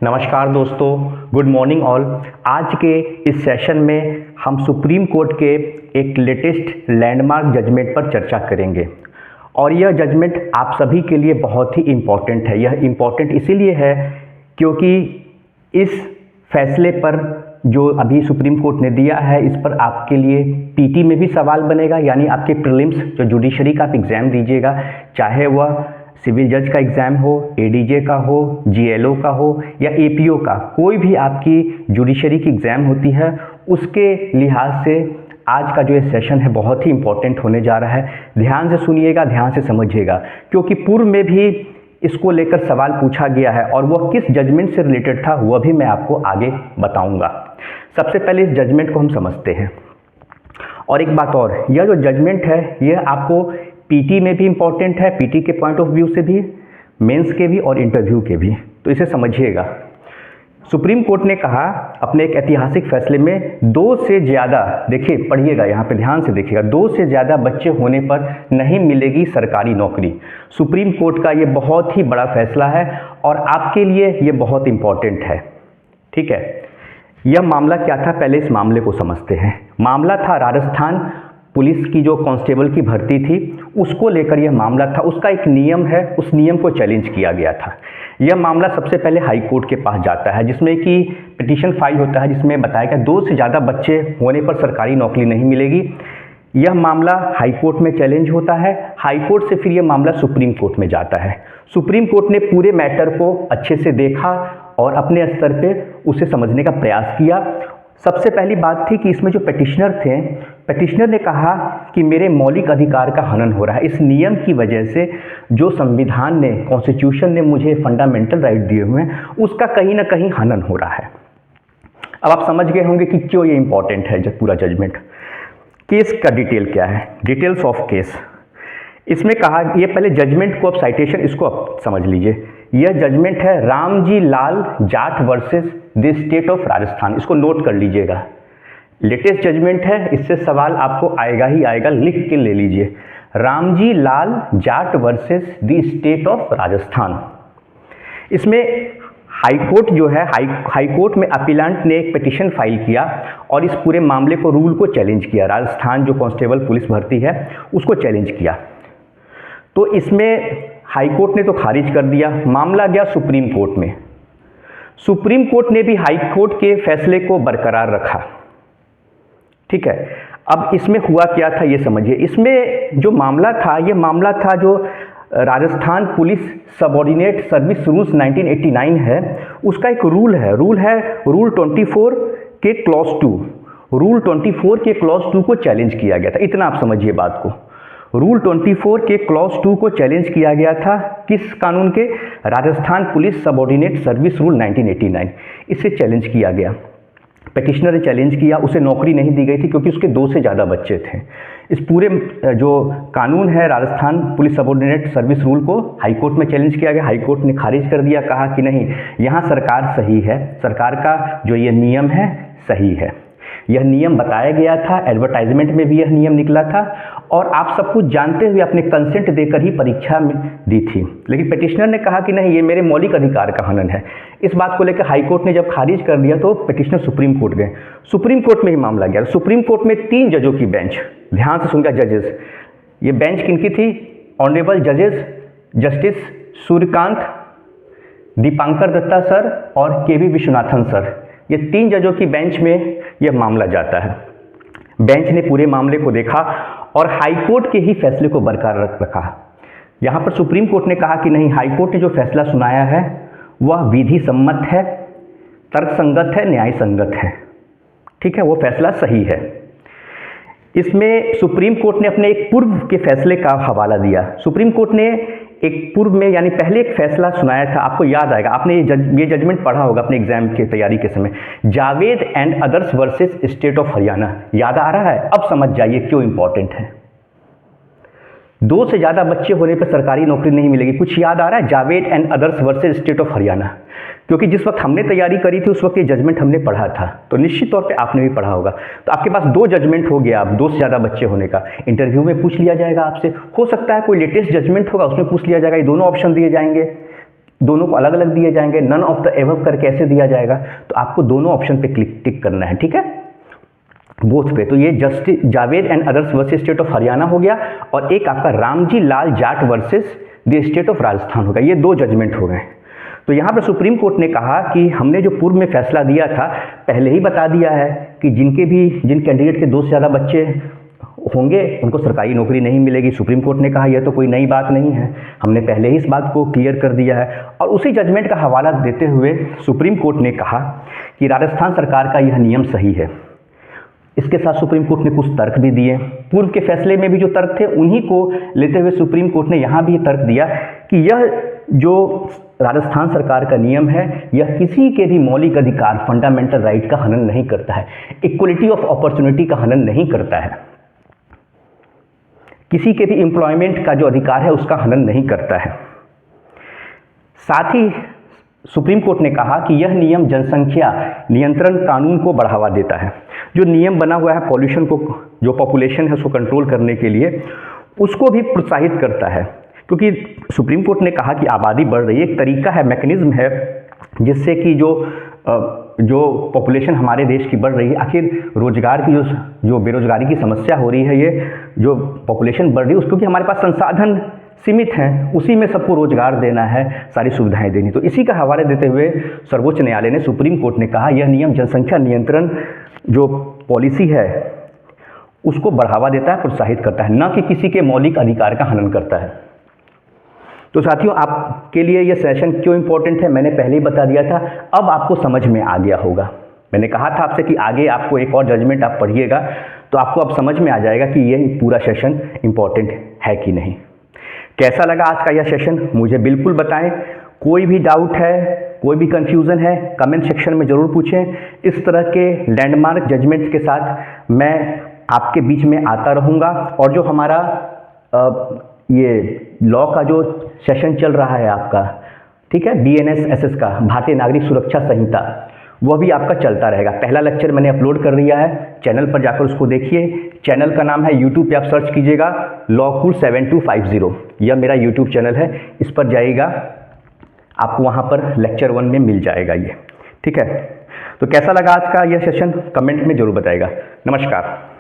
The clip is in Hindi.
नमस्कार दोस्तों, गुड मॉर्निंग ऑल। आज के इस सेशन में हम सुप्रीम कोर्ट के एक लेटेस्ट लैंडमार्क जजमेंट पर चर्चा करेंगे और यह जजमेंट आप सभी के लिए बहुत ही इम्पॉर्टेंट है। यह इम्पॉर्टेंट इसीलिए है क्योंकि इस फैसले पर जो अभी सुप्रीम कोर्ट ने दिया है, इस पर आपके लिए पीटी में भी सवाल बनेगा, यानी आपके प्रीलिम्स जो जुडिशरी का आप एग्ज़ाम दीजिएगा, चाहे वह सिविल जज का एग्ज़ाम हो, एडीजे का हो, जीएलओ का हो या एपीओ का, कोई भी आपकी जुडिशरी की एग्ज़ाम होती है, उसके लिहाज से आज का जो ये सेशन है बहुत ही इम्पोर्टेंट होने जा रहा है। ध्यान से सुनिएगा, ध्यान से समझिएगा, क्योंकि पूर्व में भी इसको लेकर सवाल पूछा गया है और वह किस जजमेंट से रिलेटेड था वह भी मैं आपको आगे बताऊंगा। सबसे पहले इस जजमेंट को हम समझते हैं। और एक बात और, यह जो जजमेंट है यह आपको पीटी में भी इम्पॉर्टेंट है, पीटी के पॉइंट ऑफ व्यू से भी, मेंस के भी और इंटरव्यू के भी, तो इसे समझिएगा। सुप्रीम कोर्ट ने कहा अपने एक ऐतिहासिक फैसले में, 2 से ज़्यादा, देखिए पढ़िएगा यहाँ पे ध्यान से देखिएगा, 2 से ज़्यादा बच्चे होने पर नहीं मिलेगी सरकारी नौकरी। सुप्रीम कोर्ट का ये बहुत ही बड़ा फैसला है और आपके लिए ये बहुत इम्पॉर्टेंट है। ठीक है, यह मामला क्या था, पहले इस मामले को समझते हैं। मामला था राजस्थान पुलिस की जो कांस्टेबल की भर्ती थी, उसको लेकर यह मामला था। उसका एक नियम है, उस नियम को चैलेंज किया गया था। यह मामला सबसे पहले हाई कोर्ट के पास जाता है, जिसमें कि पिटीशन फाइल होता है, जिसमें बताया गया 2 से ज़्यादा बच्चे होने पर सरकारी नौकरी नहीं मिलेगी। यह मामला हाई कोर्ट में चैलेंज होता है। हाई कोर्ट से फिर यह मामला सुप्रीम कोर्ट में जाता है। सुप्रीम कोर्ट ने पूरे मैटर को अच्छे से देखा और अपने स्तर पे उसे समझने का प्रयास किया। सबसे पहली बात थी कि इसमें जो पिटिशनर थे, पिटिशनर ने कहा कि मेरे मौलिक अधिकार का हनन हो रहा है। इस नियम की वजह से जो संविधान ने, कॉन्स्टिट्यूशन ने मुझे फंडामेंटल राइट दिए हुए हैं, उसका कहीं ना कहीं हनन हो रहा है। अब आप समझ गए होंगे कि क्यों ये इंपॉर्टेंट है जब पूरा जजमेंट। केस का डिटेल क्या है, डिटेल्स ऑफ केस। इसमें कहा, ये पहले जजमेंट को, अब साइटेशन इसको आप समझ लीजिए। यह जजमेंट है Ramji Lal Jat versus the state of Rajasthan. इसको नोट कर लीजिएगा, लेटेस्ट जजमेंट है, इससे सवाल आपको आएगा ही आएगा, लिख के ले लीजिए। Ramji Lal Jat versus the state of Rajasthan. इसमें हाई कोर्ट जो है, हाई कोर्ट में अपीलेंट ने एक पिटीशन फाइल किया और इस पूरे मामले को, रूल को चैलेंज किया। राजस्थान जो कांस्टेबल पुलिस भर्ती है उसको चैलेंज किया। तो इसमें हाई कोर्ट ने तो खारिज कर दिया। मामला गया सुप्रीम कोर्ट में। सुप्रीम कोर्ट ने भी हाई कोर्ट के फैसले को बरकरार रखा। ठीक है, अब इसमें हुआ क्या था ये समझिए। इसमें जो मामला था, ये मामला था जो Rajasthan police subordinate service rules 1989 है, उसका एक रूल है। रूल 24 के क्लॉज 2। रूल 24 के क्लॉज 2 को चैलेंज किया गया था। इतना आप समझिए बात को। रूल 24 के क्लॉज 2 को चैलेंज किया गया था। किस कानून के? Rajasthan police subordinate service rule 1989। इसे चैलेंज किया गया। पिटिशनर ने चैलेंज किया, उसे नौकरी नहीं दी गई थी क्योंकि उसके 2 से ज़्यादा बच्चे थे। इस पूरे जो कानून है Rajasthan police subordinate service rule को हाई कोर्ट में चैलेंज किया गया। हाई कोर्ट ने खारिज कर दिया, कहा कि नहीं, यहाँ सरकार सही है, सरकार का जो ये नियम है सही है। यह नियम बताया गया था, एडवर्टाइजमेंट में भी यह नियम निकला था और आप सब कुछ जानते हुए अपने कंसेंट देकर ही परीक्षा में दी थी। लेकिन पिटिशनर ने कहा कि नहीं, ये मेरे मौलिक अधिकार का हनन है। इस बात को लेकर हाई कोर्ट ने जब खारिज कर दिया तो पिटिशनर सुप्रीम कोर्ट गए। सुप्रीम कोर्ट में ही मामला गया। सुप्रीम कोर्ट में 3 जजों की बेंच, ध्यान से सुनकर जजेस, ये बेंच किनकी थी? ऑनरेबल जजेस जस्टिस सूर्यकांत, दीपांकर दत्ता सर और केवी विश्वनाथन सर। ये 3 जजों की बेंच में यह मामला जाता है। बेंच ने पूरे मामले को देखा और हाई कोर्ट के ही फैसले को बरकरार रखा। यहाँ पर सुप्रीम कोर्ट ने कहा कि नहीं, हाई कोर्ट ने जो फैसला सुनाया है वह विधि सम्मत है, तर्कसंगत है, न्याय संगत है। ठीक है, वो फैसला सही है। इसमें सुप्रीम कोर्ट ने अपने एक पूर्व के फैसले का हवाला दिया। सुप्रीम कोर्ट ने एक पूर्व में, यानी पहले एक फैसला सुनाया था, आपको याद आएगा, आपने ये जजमेंट पढ़ा होगा अपने एग्जाम की तैयारी के समय, Javed and others versus state of Haryana. याद आ रहा है? अब समझ जाइए क्यों इंपॉर्टेंट है। 2 से ज़्यादा बच्चे होने पर सरकारी नौकरी नहीं मिलेगी। कुछ याद आ रहा है? Javed and others versus state of Haryana. क्योंकि जिस वक्त हमने तैयारी करी थी उस वक्त ये जजमेंट हमने पढ़ा था, तो निश्चित तौर पे आपने भी पढ़ा होगा। तो आपके पास 2 जजमेंट हो गया। अब 2 से ज़्यादा बच्चे होने का इंटरव्यू में पूछ लिया जाएगा आपसे। हो सकता है कोई लेटेस्ट जजमेंट होगा, उसमें पूछ लिया जाएगा। ये दोनों ऑप्शन दिए जाएंगे। दोनों को अलग अलग दिए जाएंगे, नन ऑफ द एबव करके ऐसे दिया जाएगा, तो आपको दोनों ऑप्शन पे टिक करना है, ठीक है, बोथ पे। तो ये justice Javed and others versus state of Haryana हो गया, और एक आपका Ramji Lal Jat versus the state of Rajasthan हो गया। ये 2 जजमेंट हो गए। तो यहाँ पर सुप्रीम कोर्ट ने कहा कि हमने जो पूर्व में फैसला दिया था, पहले ही बता दिया है कि जिन कैंडिडेट के 2 से ज़्यादा बच्चे होंगे उनको सरकारी नौकरी नहीं मिलेगी। सुप्रीम कोर्ट ने कहा यह तो कोई नई बात नहीं है, हमने पहले ही इस बात को क्लियर कर दिया है। और उसी जजमेंट का हवाला देते हुए सुप्रीम कोर्ट ने कहा कि राजस्थान सरकार का यह नियम सही है। इसके साथ सुप्रीम कोर्ट ने कुछ तर्क भी दिए। पूर्व के फैसले में भी जो तर्क थे उन्हीं को लेते हुए सुप्रीम कोर्ट ने यहाँ भी तर्क दिया कि यह जो राजस्थान सरकार का नियम है यह किसी के भी मौलिक अधिकार, फंडामेंटल राइट का हनन नहीं करता है, इक्वलिटी ऑफ अपॉर्चुनिटी का हनन नहीं करता है, किसी के भी एम्प्लॉयमेंट का जो अधिकार है उसका हनन नहीं करता है। साथ ही सुप्रीम कोर्ट ने कहा कि यह नियम जनसंख्या नियंत्रण कानून को बढ़ावा देता है। जो नियम बना हुआ है पॉल्यूशन को, जो पॉपुलेशन है उसको कंट्रोल करने के लिए, उसको भी प्रोत्साहित करता है, क्योंकि सुप्रीम कोर्ट ने कहा कि आबादी बढ़ रही है, एक तरीका है, मैकेनिज्म है जिससे कि जो पॉपुलेशन हमारे देश की बढ़ रही है, आखिर रोजगार की जो बेरोजगारी की समस्या हो रही है, ये जो पॉपुलेशन बढ़ रही है उसको, कि हमारे पास संसाधन सीमित हैं, उसी में सबको रोजगार देना है, सारी सुविधाएं देनी। तो इसी का हवाले देते हुए सर्वोच्च न्यायालय ने, सुप्रीम कोर्ट ने कहा यह नियम जनसंख्या नियंत्रण जो पॉलिसी है उसको बढ़ावा देता है, प्रोत्साहित करता है, न कि किसी के मौलिक अधिकार का हनन करता है। तो साथियों, आपके लिए ये सेशन क्यों इंपॉर्टेंट है मैंने पहले ही बता दिया था, अब आपको समझ में आ गया होगा। मैंने कहा था आपसे कि आगे आपको एक और जजमेंट आप पढ़िएगा तो आपको अब समझ में आ जाएगा कि ये पूरा सेशन इंपॉर्टेंट है कि नहीं। कैसा लगा आज का यह सेशन मुझे बिल्कुल बताएं। कोई भी डाउट है, कोई भी कंफ्यूजन है, कमेंट सेक्शन में ज़रूर पूछें। इस तरह के लैंडमार्क जजमेंट्स के साथ मैं आपके बीच में आता रहूँगा, और जो हमारा ये लॉ का जो सेशन चल रहा है आपका, ठीक है, BNSS का, भारतीय नागरिक सुरक्षा संहिता, वह भी आपका चलता रहेगा। पहला लेक्चर मैंने अपलोड कर दिया है, चैनल पर जाकर उसको देखिए। चैनल का नाम है, यूट्यूब पे आप सर्च कीजिएगा लॉकूल 7250, यह मेरा यूट्यूब चैनल है, इस पर जाइएगा, आपको वहाँ पर लेक्चर 1 में मिल जाएगा ये, ठीक है। तो कैसा लगा आज का यह सेशन कमेंट में जरूर बताइएगा। नमस्कार।